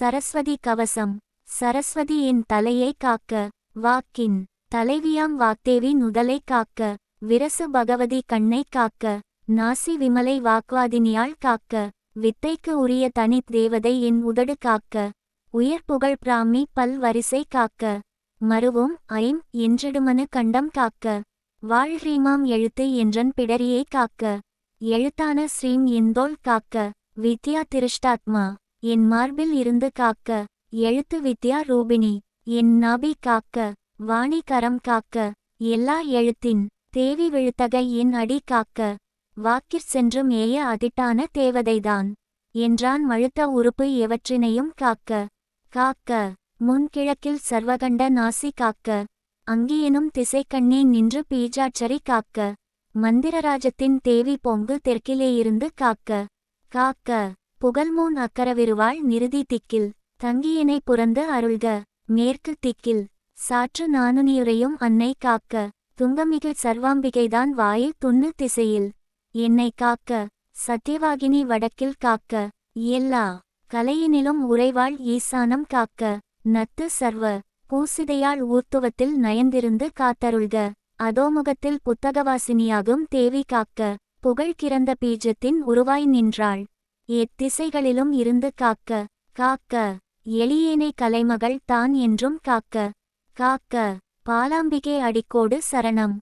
சரஸ்வதி கவசம். சரஸ்வதி என் தலையை காக்க. வாக்கின் தலைவியாம் வாக்தேவி நுதலை காக்க. விரசு பகவதி கண்ணை காக்க. நாசி விமலை வாக்வாதினியாள் காக்க. வித்தைக்கு உரிய தனித் தேவதை என் உதடு காக்க. உயர்புகழ் பிராமி பல் வரிசை காக்க. மருவும் ஐம் என்றிடுமனு கண்டம் காக்க. வாழ்ஹ்ரீமாம் எழுத்து என்றன் பிடரியை காக்க. எழுத்தான ஸ்ரீம் எந்தோள் காக்க. வித்யா திருஷ்டாத்மா என் மார்பில் இருந்து காக்க. எழுத்து வித்யா ரூபிணி என் நாபி காக்க. வாணி கரம் காக்க. எல்லா எழுத்தின் தேவி விழுத்தகை என் அடி காக்க. வாக்கிற் சென்று மேய அதிட்டான தேவதைதான் என்றான் மழுத்த உறுப்பு எவற்றினையும் காக்க. காக்க முன்கிழக்கில் சர்வகண்ட நாசி காக்க. அங்கியெனும் திசைக்கண்ணே நின்று பீஜாட்சரி காக்க. மந்திரராஜத்தின் தேவி பொங்கு தெற்கிலேயிருந்து காக்க. காக்க புகழ்மூன் அக்கரவிருவாள் நிருதி திக்கில். தங்கியனை புரந்து அருள்க மேற்கு திக்கில். சாற்று நானுனியுரையும் அன்னை காக்க. துங்கமிகு சர்வாம்பிகைதான் வாயு துண்ணு திசையில் என்னை காக்க. சத்யவாகினி வடக்கில் காக்க. எல்லா கலையினிலும் உறைவாள் ஈசானம் காக்க. நத்து சர்வ பூசிதையாள் ஊர்த்துவத்தில் நயந்திருந்து காத்தருள்க. அதோமுகத்தில் புத்தகவாசினியாகும் தேவி காக்க. புகழ் கிறந்த பீஜத்தின் உருவாய் நின்றாள் எத்திசைகளிலும் இருந்து காக்க. காக்க எளியேனை கலைமகள் தான் என்றும் காக்க. காக்க பாலாம்பிகே அடிக்கோடு சரணம்.